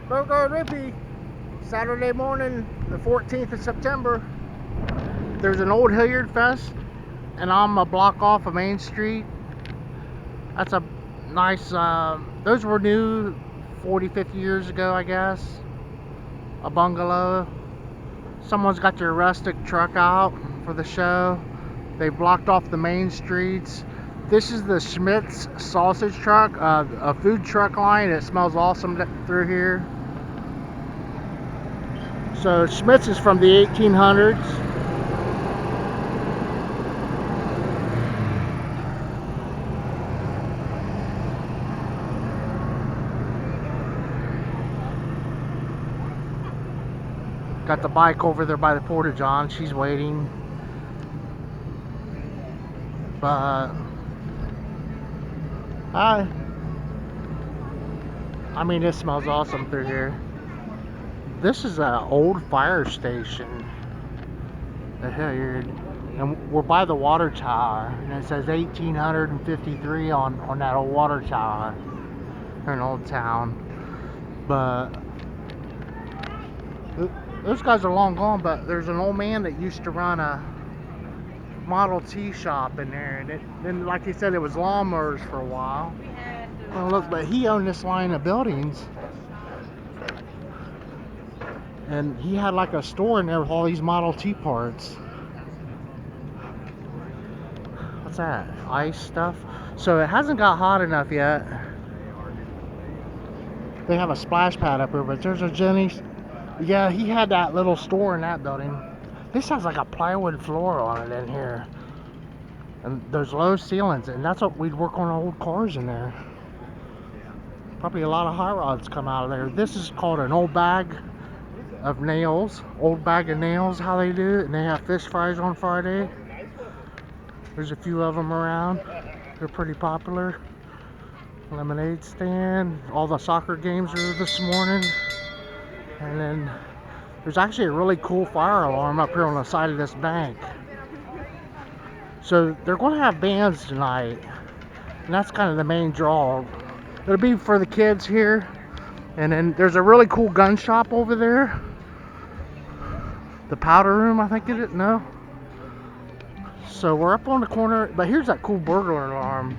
Go Rippy! Saturday morning, the 14th of September. There's an Old Hilliardfest, and I'm a block off of Main Street. That's a nice, those were new 40, 50 years ago, I guess. A bungalow. Someone's got their rustic truck out for the show. They blocked off the main streets. This is the Schmidt's sausage truck, a food truck line. It smells awesome through here. So Schmidt's is from the 1800s. Got the bike over there by the Porta-John. She's waiting. But hi. I mean, it smells awesome through here. This is an old fire station. The Hilliard, and we're by the water tower, and it says 1853 on that old water tower here in Old Town. But those guys are long gone. But there's an old man that used to run a Model T shop in there, and then, like he said, it was lawnmowers for a while. Well, look, but he owned this line of buildings, and he had like a store in there with all these Model T parts. What's that? Ice stuff? So it hasn't got hot enough yet. They have a splash pad up here, but there's a Jenny's. Yeah, he had that little store in that building. This has like a plywood floor on it in here. And there's low ceilings, and that's what we'd work on old cars in there. Probably a lot of hot rods come out of there. This is called an old bag of nails. Old bag of nails, how they do it. And they have fish fries on Friday. There's a few of them around. They're pretty popular. Lemonade stand. All the soccer games are this morning. And then there's actually a really cool fire alarm up here on the side of this bank. So they're going to have bands tonight. And that's kind of the main draw. It'll be for the kids here. And then there's a really cool gun shop over there. The powder room, I think it is. No. So we're up on the corner. But here's that cool burglar alarm.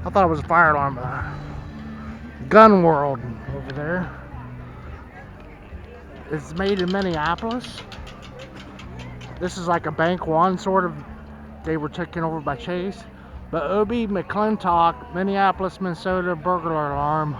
I thought it was a fire alarm. Gun World over there. It's made in Minneapolis. This is like a Bank One sort of. They were taken over by Chase. But O.B. McClintock, Minneapolis, Minnesota burglar alarm.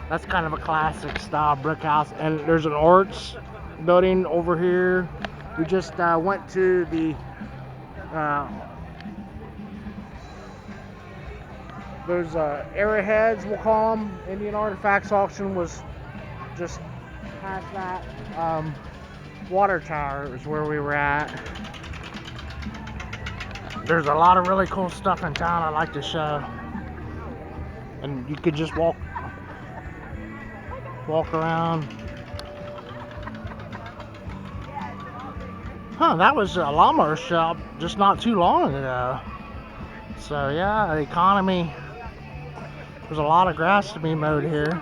That's kind of a classic style brick house. And there's an arts building over here. We just went to the those arrowheads, we'll call them. Indian Artifacts auction was just past that. Water tower is where we were at. There's a lot of really cool stuff in town I like to show. And you could just walk around. Huh, that was a lawnmower shop just not too long ago. So yeah, the economy. There's a lot of grass to be mowed here.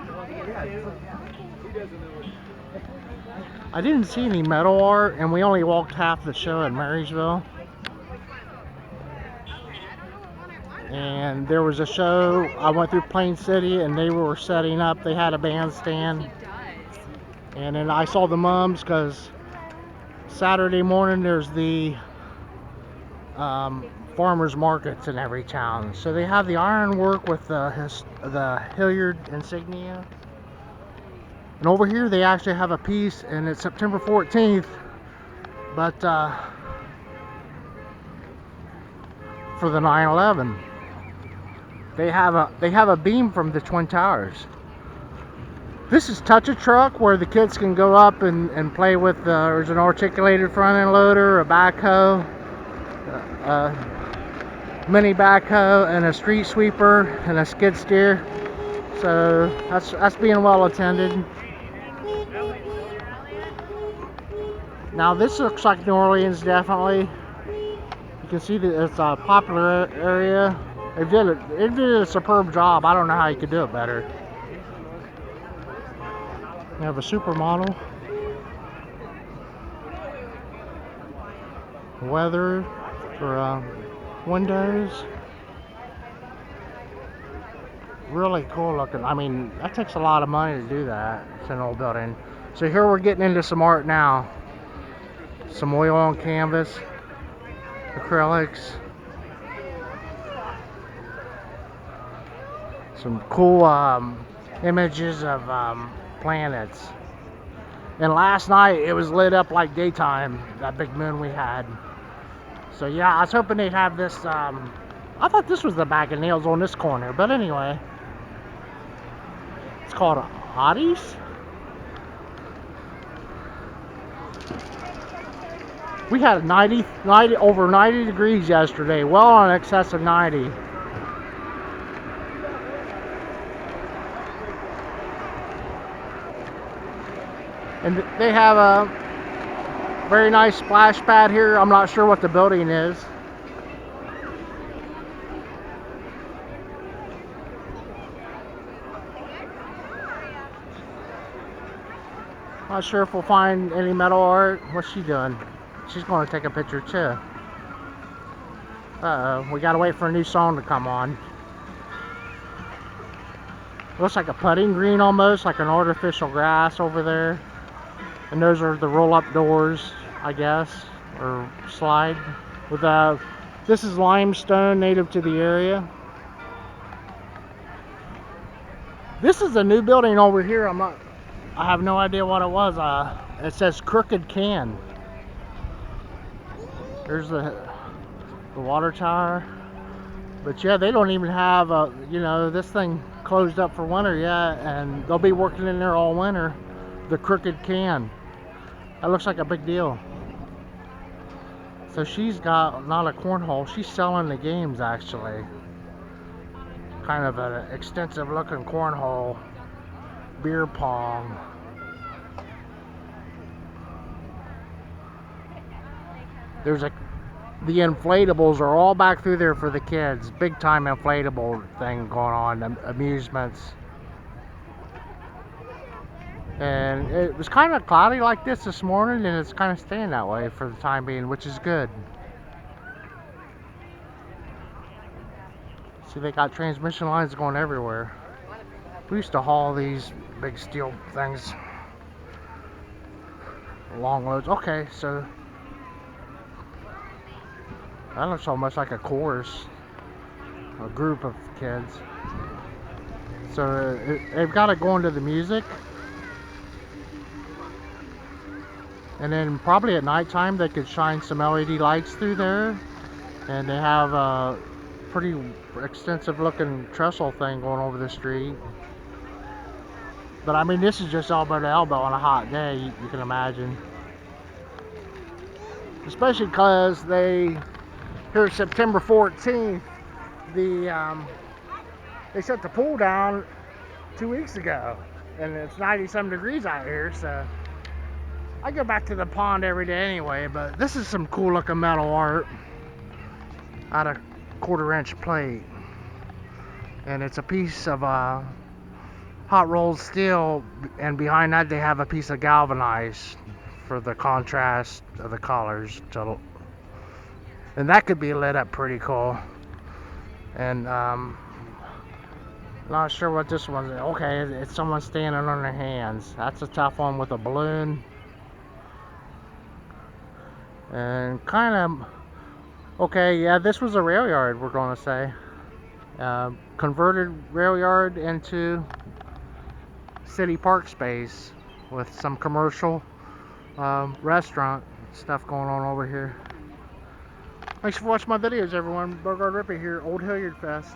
I didn't see any metal art, and we only walked half the show in Marysville. And there was a show, I went through Plain City, and they were setting up, they had a bandstand. And then I saw the mums, because Saturday morning there's the farmers markets in every town. So they have the ironwork with the Hilliard insignia. And over here they actually have a piece, and it's September 14th. But for the 9/11, they have a beam from the Twin Towers. This is Touch a Truck, where the kids can go up and play with. There's an articulated front end loader, a backhoe, mini backhoe, and a street sweeper, and a skid steer. So that's being well attended. Now this looks like New Orleans, definitely. You can see that it's a popular area. They did a superb job. I don't know how you could do it better. You have a supermodel. Weather for windows. Really cool looking. I mean, that takes a lot of money to do that. It's an old building. So here we're getting into some art now. Some oil on canvas, acrylics, some cool images of planets. And last night it was lit up like daytime, that big moon we had. So yeah, I was hoping they'd have this. I thought this was the bag of nails on this corner, but anyway. It's called Hotties. We had over 90 degrees yesterday, well in excess of 90. And they have a very nice splash pad here. I'm not sure what the building is. Not sure if we'll find any metal art. What's she doing? She's going to take a picture too. Uh-oh, we gotta wait for a new song to come on. Looks like a putting green almost, like an artificial grass over there. And those are the roll-up doors, I guess, or slide. With this is limestone, native to the area. This is a new building over here. I have no idea what it was. It says Crooked Can. There's the water tower. But yeah, they don't even have this thing closed up for winter yet, and they'll be working in there all winter. The Crooked Can. That looks like a big deal. So she's got not a cornhole, she's selling the games actually. Kind of an extensive looking cornhole. Beer pong. The inflatables are all back through there for the kids. Big time inflatable thing going on, amusements. And it was kind of cloudy like this morning, and it's kind of staying that way for the time being, which is good. See, they got transmission lines going everywhere. We used to haul these big steel things, long loads. Okay, so that looks almost like a chorus, a group of kids. So they've got to go into the music, and then probably at nighttime they could shine some LED lights through there, and they have a pretty extensive looking trestle thing going over the street. But I mean, this is just elbow to elbow on a hot day, you can imagine. Especially because here September 14th, they shut the pool down 2 weeks ago, and it's 90-some degrees out here, so I go back to the pond every day anyway. But this is some cool looking metal art out of 1/4-inch plate, and it's a piece of hot rolled steel, and behind that they have a piece of galvanized for the contrast of the colors. And that could be lit up pretty cool. And not sure what this one's. Okay, it's someone standing on their hands. That's a tough one with a balloon. And kind of, okay, yeah, this was a rail yard, we're going to say. Converted rail yard into city park space with some commercial restaurant stuff going on over here. Thanks for watching my videos, everyone. Rippy here, Old Hilliardfest.